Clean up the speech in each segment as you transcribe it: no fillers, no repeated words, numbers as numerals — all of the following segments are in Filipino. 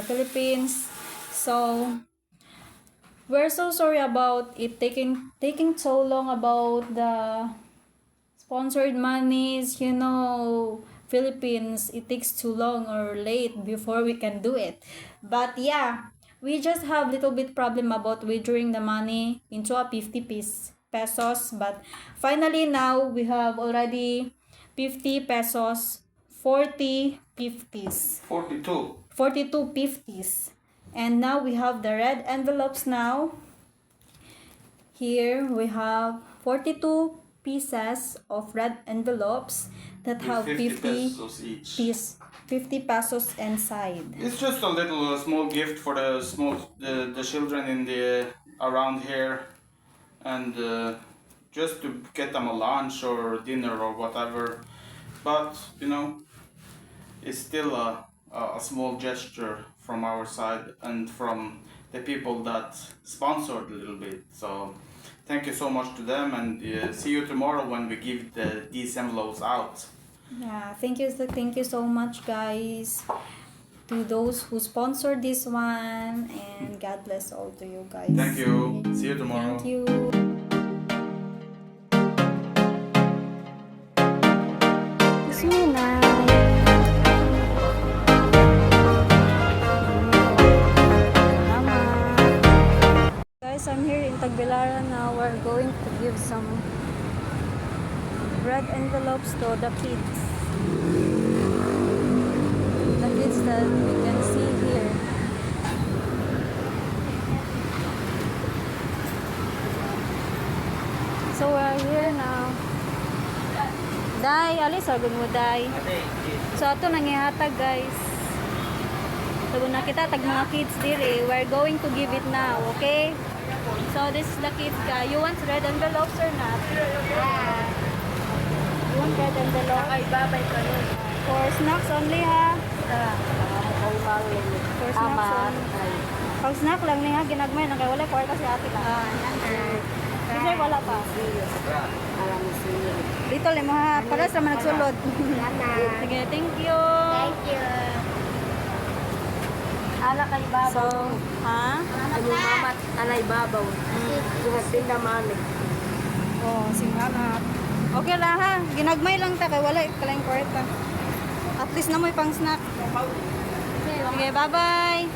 Philippines. So we're so sorry about it taking so long about the sponsored monies. Philippines, it takes too long or late before we can do it. But yeah, we just have little bit problem about withdrawing the money into a 50 pesos. But finally now we have already 50 pesos, 40 50s. 42 50s. And now we have the red envelopes now. Here we have 42 pieces of red envelopes that have 50 pesos each. 50 pesos inside. It's just a little small gift for the children in the around here, and just to get them a lunch or dinner or whatever. But it's still a small gesture from our side and from the people that sponsored a little bit. So thank you so much to them, and see you tomorrow when we give these envelopes out. Yeah, thank you so much, guys, to those who sponsored this one, and God bless all to you guys. Thank you. See you tomorrow. Thank you. Guys, I'm here in Tagbilaran now. We're going to give some red envelopes to the kids. The kids that you can see here. So we're here now. Day, alis agad mo, Day. So ato nangihatag, guys. So na kita tag mga kids diri. We're going to give it now, okay? So this is the kids, guys. You want red envelopes or not? Yeah. You want red envelopes? Ay, babay ka nun. For snacks only, ha? For snacks only. Pag snack lang niya, ginagmay na kay wala kwarta si ate ka. Kasi wala pa. Dito limo ha, para sa mga nagsulod. Sige, thank you. Thank you. Ala kay babaw. So, ha? Ano mamat, alay babaw. Suhatin naman eh. Oh, singamat. Okay lang ha, ginagmay lang ta kay wala kalayng kwarta. At least na mo pang snack. Sige, bye-bye.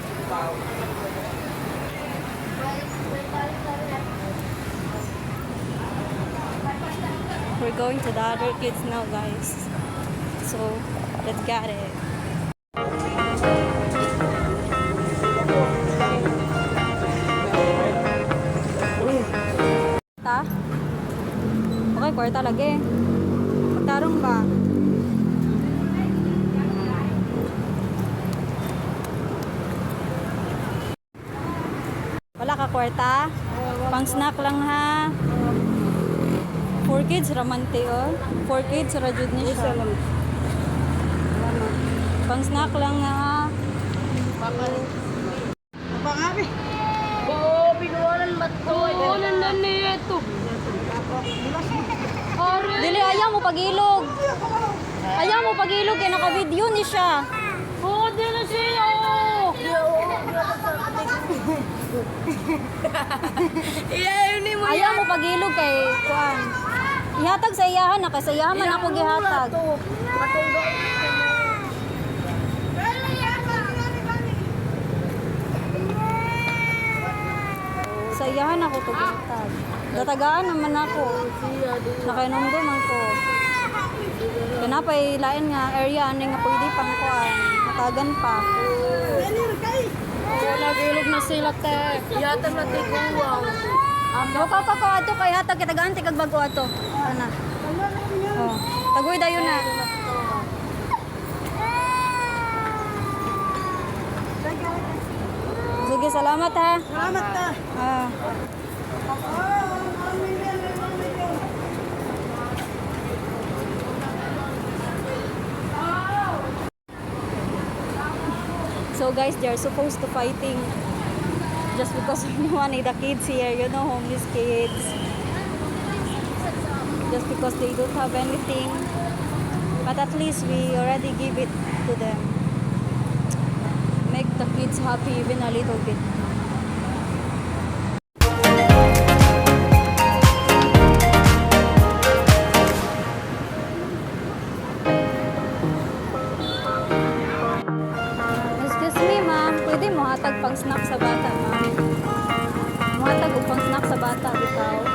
We're going to the other kids now, guys. So, let's get it. Ta? Okay, kwarta lagi. Magtarong ba? Wala ka kwarta? Pang snack lang ha. 4 kids ramante oh. 4 kids ra jud ni siya. Pang snack lang ha. Pangabi. Oo, pinuwalan matoy. Pinuwalan na nito. Dili ayaw mo pagilog. Ayaw mo pagilog kay naka-video ni siya. Oo, dili siya. Ayaw mo pagilog kay kuan. Ihatag sa iyahan na kasi iyahan man ako gihatag. Sa iyahan ako to gihatag. Datagaan naman ako. Nakainomdom ako. Kanapay lain nga area ani nga pwede pang kuan. Matagan pa. Wala gilog na sila te. Ihatag na tiguang. Ako ato kay hatag kitagaan ti kag bago ato. Ana. Oh, tagoy dayon na. Sige, salamat ha. Salamat ta. Ah. So guys, they are supposed to fighting just because we want the kids here, homeless kids. Just because they don't have anything. But at least we already give it to them. Make the kids happy even a little bit. Excuse me, ma'am. Pwede mo hatag pang snack sa bata, ma'am. Muhatag og pang snack sa bata, bitaw.